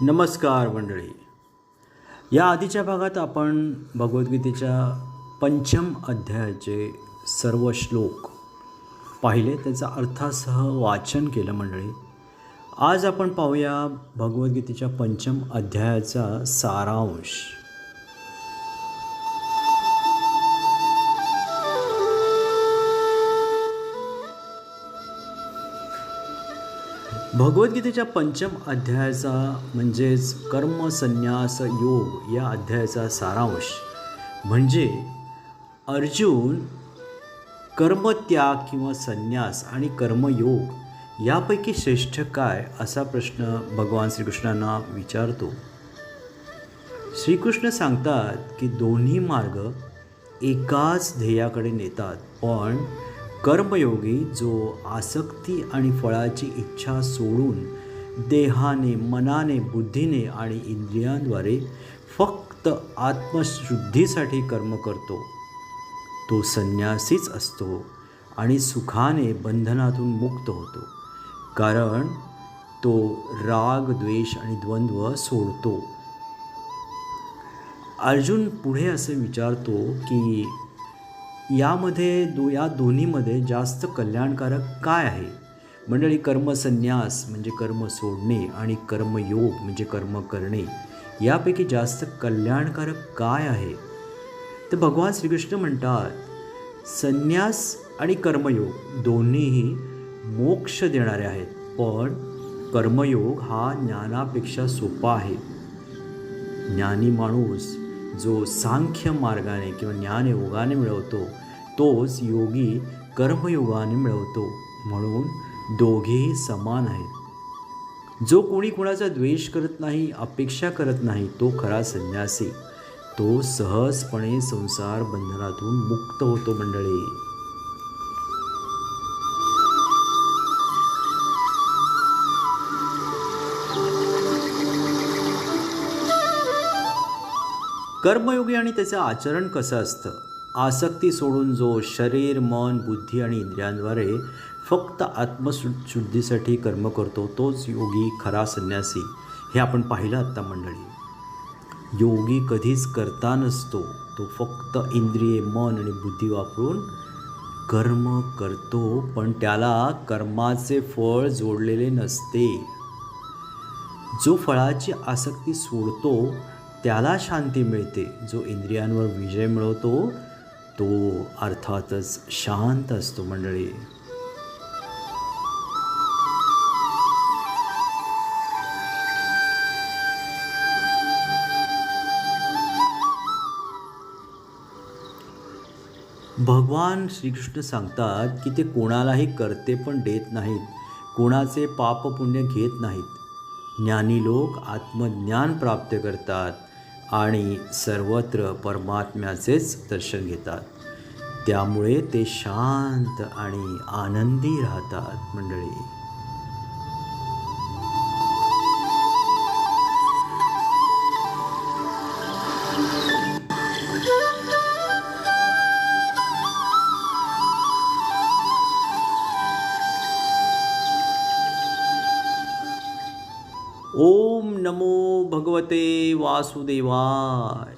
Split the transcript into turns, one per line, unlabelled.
नमस्कार मंडळी. या आधीच्या भागात आपण भगवद्गीतेच्या पंचम अध्यायाचे सर्व श्लोक पाहिले, त्याचा अर्थासह वाचन केलं मंडळी. आज आपण पाहूया भगवद्गीतेच्या पंचम अध्यायाचा सारांश. भगवद्गीतेच्या पंचम अध्यायाचा म्हणजेच कर्म संन्यास योग या अध्यायाचा सारांश म्हणजे अर्जुन कर्मत्याग किंवा संन्यास आणि कर्मयोग यापैकी श्रेष्ठ काय असा प्रश्न भगवान श्रीकृष्णांना विचारतो. श्रीकृष्ण सांगतात की दोन्ही मार्ग एकाच ध्येयाकडे नेतात, पण कर्मयोगी जो आसक्ती आणि फळाची इच्छा सोडून देहाने, मनाने, बुद्धीने आणि इंद्रियांद्वारे फक्त आत्मशुद्धीसाठी कर्म करतो, तो संन्यासीच असतो आणि सुखाने बंधनातून मुक्त होतो, कारण तो राग, द्वेष आणि द्वंद्व सोडतो. अर्जुन पुढे असे विचारतो की या दोन्हीमध्ये जास्त कल्याणकारक काय आहे. मंडळी, कर्मसन्यास म्हणजे कर्म सोडणे आणि कर्मयोग म्हणजे कर्म करणे यापैकी जास्त कल्याणकारक काय आहे. तर भगवान श्रीकृष्ण म्हणतात, संन्यास आणि कर्मयोग दोन्हीही मोक्ष देणारे आहेत, पण कर्मयोग हा ज्ञानापेक्षा सोपा आहे. ज्ञानी माणूस जो सांख्य मार्गाने किंवा ज्ञानयोगाने मिळवतो, तोच योगी कर्मयोगाने मिळवतो. म्हणून दोघेही समान आहेत. जो कोणी कुणाचा द्वेष करत नाही, अपेक्षा करत नाही, तो खरा संन्यासी. तो सहजपणे संसार बंधनातून मुक्त होतो. मंडळी, कर्मयोगी आणि त्याचं आचरण कसं असतं. आसक्ती सोडून जो शरीर, मन, बुद्धी आणि इंद्रियांद्वारे फक्त आत्मशुद्धीसाठी कर्म करतो, तोच योगी खरा संन्यासी. हे आपण पाहिलं आत्ता मंडळी. योगी कधीच करता नसतो, तो फक्त इंद्रिये, मन आणि बुद्धी वापरून कर्म करतो, पण त्याला कर्माचे फळ जोडलेले नसते. जो फळाची आसक्ती सोडतो त्याला शांती मिळते. जो इंद्रियांवर विजय मिळवतो तो अर्थातच शांत असतो. मंडळी, भगवान श्रीकृष्ण सांगतात की ते कोणालाही करते पण देत नाहीत, कोणाचे पाप पुण्य घेत नाहीत. ज्ञानी लोक आत्मज्ञान प्राप्त करतात आणि सर्वत्र परमात्म्याचेच दर्शन घेतात. त्यामुळे ते शांत आणि आनंदी राहतात. मंडळी, ओम नमो भगवते वासुदेवाय.